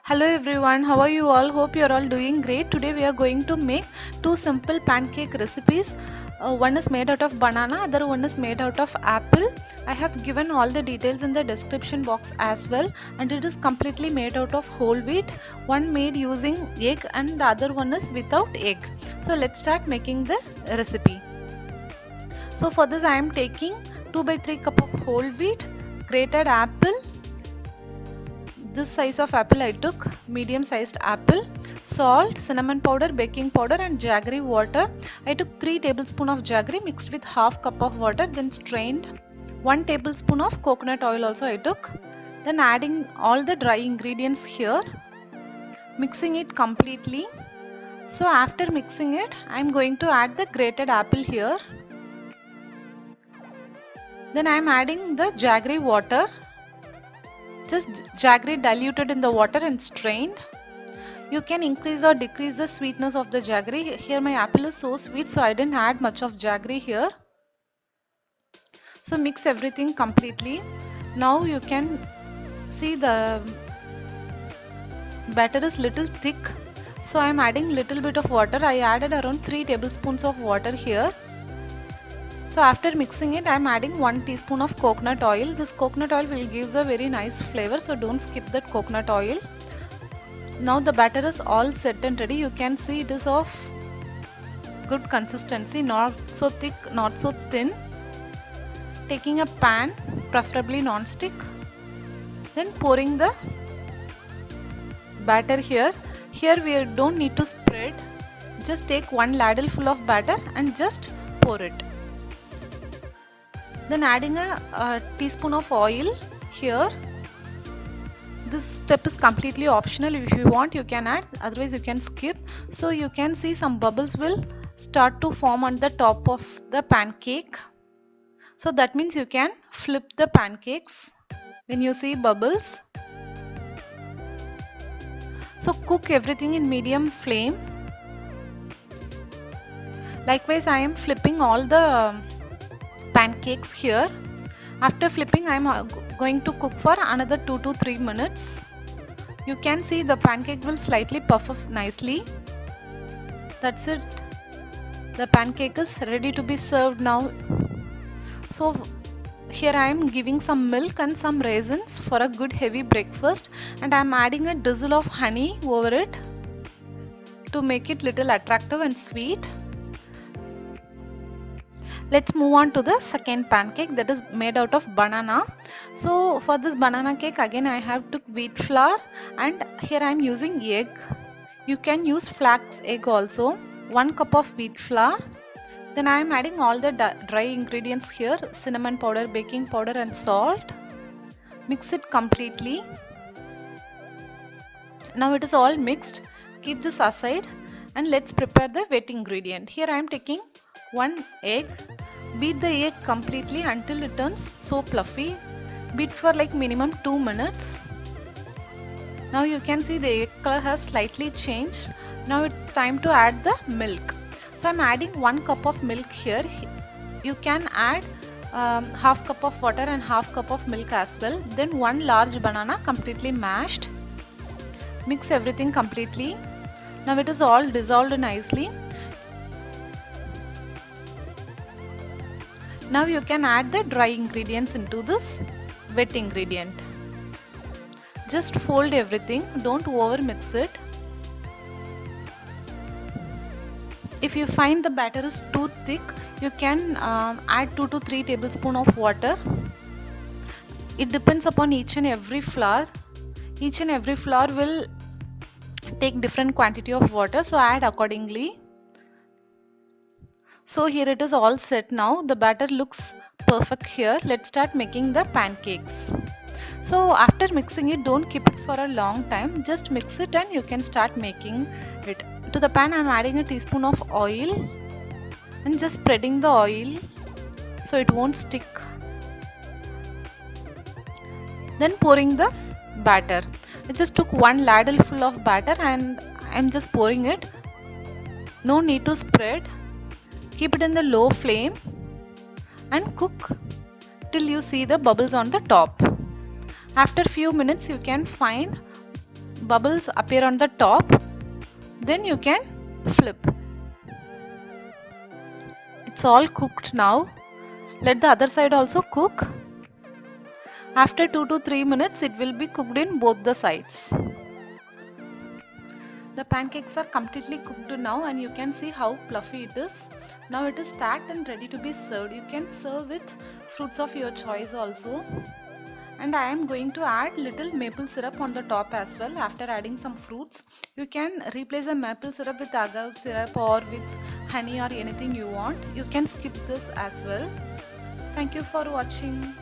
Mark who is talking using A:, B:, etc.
A: Hello everyone, how are you all? Hope you are all doing great. Today we are going to make two simple pancake recipes. One is made out of banana, other one is made out of apple. I have given all the details in the description box as well, and it is completely made out of whole wheat. One made using egg and the other one is without egg. So let's start making the recipe. So for this I am taking 2 by 3 cup of whole wheat, grated apple. This size of apple I took, medium sized apple, salt, cinnamon powder, baking powder and jaggery water. I took 3 tablespoons of jaggery mixed with half cup of water, then strained. 1 tablespoon of coconut oil also I took. Then adding all the dry ingredients here, mixing it completely. So after mixing it, I am going to add the grated apple here. Then I am adding the jaggery water. Just jaggery diluted in the water and strained. You can increase or decrease the sweetness of the jaggery. Here my apple is so sweet, so I didn't add much of jaggery here. So mix everything completely. Now you can see the batter is little thick. So I am adding little bit of water. I added around 3 tablespoons of water here. So after mixing it, I am adding 1 teaspoon of coconut oil. This coconut oil will give a very nice flavor, so don't skip that coconut oil. Now the batter is all set and ready. You can see it is of good consistency, not so thick, not so thin. Taking a pan, preferably non-stick, then pouring the batter here. Here we don't need to spread, just take one ladle full of batter and just pour it. Then adding a teaspoon of oil here. This step is completely optional. If you want you can add, otherwise you can skip. So you can see some bubbles will start to form on the top of the pancake. So that means you can flip the pancakes when you see bubbles. So cook everything in medium flame. Likewise I am flipping all the pancakes here. After flipping I am going to cook for another 2 to 3 minutes. You can see the pancake will slightly puff up nicely. That's it. The pancake is ready to be served now. So here I am giving some milk and some raisins for a good heavy breakfast, and I am adding a drizzle of honey over it to make it little attractive and sweet. Let's move on to the second pancake, that is made out of banana. So for this banana cake again I have took wheat flour, and here I am using egg. You can use flax egg also. 1 cup of wheat flour. Then I am adding all the dry ingredients here, cinnamon powder, baking powder and salt. Mix it completely. Now it is all mixed. Keep this aside and let's prepare the wet ingredient. Here I am taking 1 egg. Beat the egg completely until it turns so fluffy. Beat for like minimum 2 minutes. Now you can see the egg color has slightly changed. Now it's time to add the milk. So I'm adding 1 cup of milk here. You can add half cup of water and half cup of milk as well. Then 1 large banana completely mashed. Mix everything completely. Now it is all dissolved nicely. Now you can add the dry ingredients into this wet ingredient. Just fold everything, don't over mix it. If you find the batter is too thick, you can add 2 to 3 tablespoons of water. It depends upon each and every flour. Each and every flour will take different quantity of water, so add accordingly. So here it is all set now. The batter looks perfect here. Let's start making the pancakes. So after mixing it, don't keep it for a long time. Just mix it and you can start making it. To the pan I am adding a teaspoon of oil and just spreading the oil so it won't stick. Then pouring the batter. I just took 1 ladle full of batter and I am just pouring it. No need to spread. Keep it in the low flame and cook till you see the bubbles on the top. After few minutes you can find bubbles appear on the top, then you can flip. It's all cooked now. Let the other side also cook. After 2 to 3 minutes, it will be cooked in both the sides. The pancakes are completely cooked now, and you can see how fluffy it is. Now it is stacked and ready to be served. You can serve with fruits of your choice also. And I am going to add little maple syrup on the top as well. After adding some fruits, you can replace the maple syrup with agave syrup or with honey or anything you want. You can skip this as well. Thank you for watching.